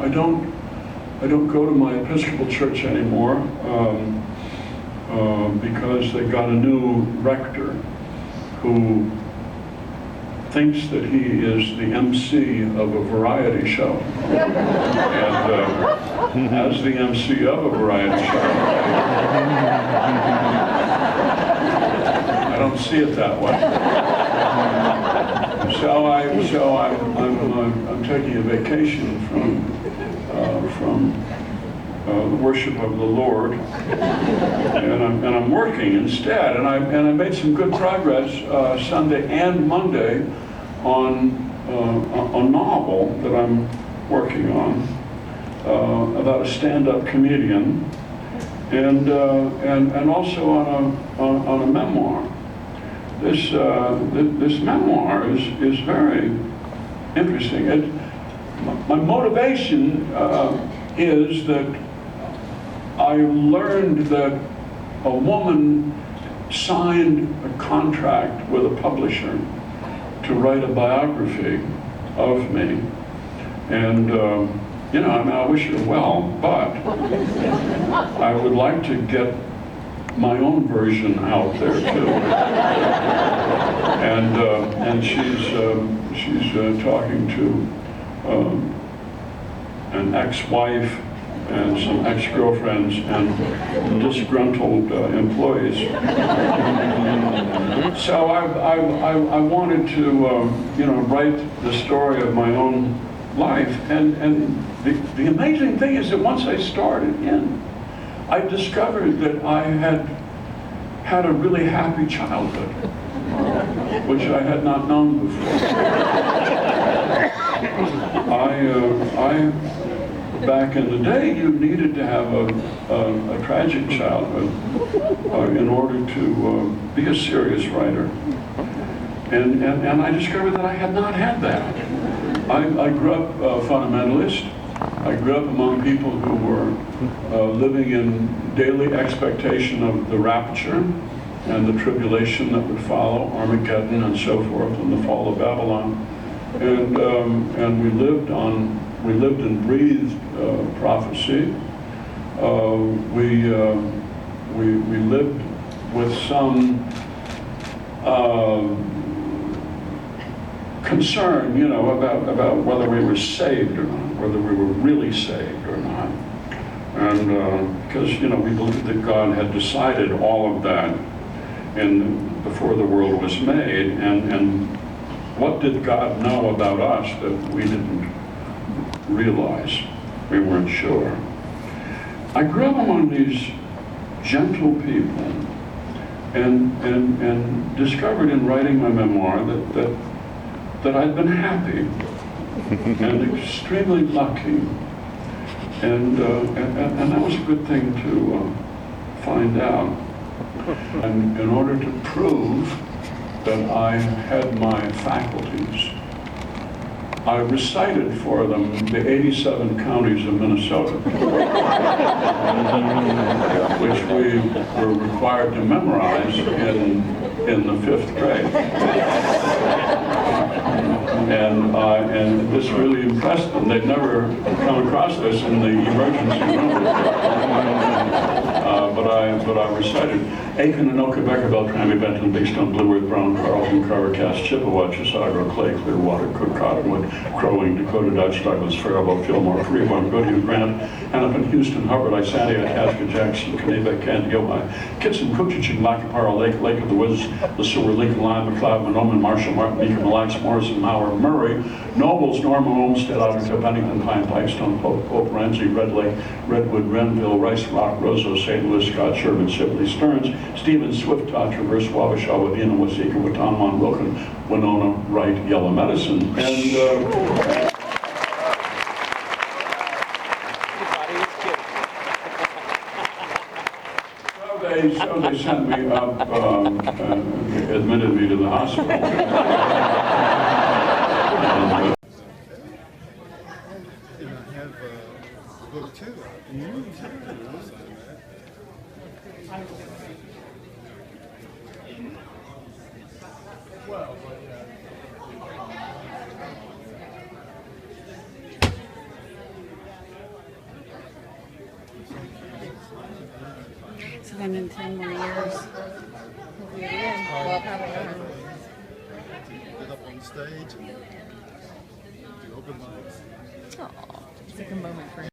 I don't go to my Episcopal church anymore because they got a new rector who thinks that he is the MC of a variety show. And as the MC of a variety show, I don't see it that way. So I'm taking a vacation from the worship of the Lord, and I'm working instead. And I made some good progress Sunday and Monday on a novel that I'm working on about a stand-up comedian, and also on a memoir. This memoir is very interesting. My motivation is that I learned that a woman signed a contract with a publisher to write a biography of me, and you know, I mean, I wish her well, but I would like to get my own version out there too. And she's talking to an ex-wife and some ex-girlfriends and disgruntled employees. So I wanted to you know, write the story of my own life, and the amazing thing is that once I started in, I discovered that I had a really happy childhood, which I had not known before. Back in the day, you needed to have a tragic childhood in order to be a serious writer. And I discovered that I had not had that. I grew up fundamentalist. I grew up among people who were living in daily expectation of the rapture and the tribulation that would follow, Armageddon and so forth, and the fall of Babylon. And we lived and breathed prophecy. We lived with some concern, you know, about whether we were saved or not, whether we were really saved or not. And because, you know, we believed that God had decided all of that before the world was made, and what did God know about us that we didn't realize? We weren't sure. I grew up among these gentle people and discovered in writing my memoir that I'd been happy and extremely lucky, and that was a good thing to find out. And in order to prove that I had my faculties, I recited for them the 87 counties of Minnesota, which we were required to memorize in the 5th grade. And this really impressed them. They'd never come across this in the emergency room. But I recited Aiken, Anoka, Becker, Beltrami, Benton, Big Stone, Blue Earth, Brown, Carlton, Carver, Cass, Chippewa, Chisago, Clay, Clearwater, Cook, Cottonwood, Crowing, Dakota, Dutch, Douglas, Faribault, Fillmore, Freeborn, Goodhue, Grant, Hennepin, Houston, Hubbard, Isantia, Itasca, Jackson, Kennebec, Kent, Yohi, Kitson, Coochichin, Lackaparra, Lake of the Woods, the Sewer, Lincoln, Lyon, McLeod, Monoman, Marshall, Martin, Meeker, Mille Lacs, Morrison, Mauer, Murray, Nobles, Norman, Olmsted, Ottertail, Bennington, Pine, Pipestone, Pope, Ramsey, Red Lake, Redwood, Renville, Rice Rock, Roseau, St. Louis, Scott, Sherman, Sibley, Stearns, Stevens, Swift, Traverse, Wabasha, Wadena, Waseca, Watonwan, Wilkin, Winona, Wright, Yellow Medicine. And so they sent me up, admitted me to the hospital. Book 2. Well, but yeah. 10 and 10 more years. Well, probably not. Get up on stage and do open mics. It's like a moment for him.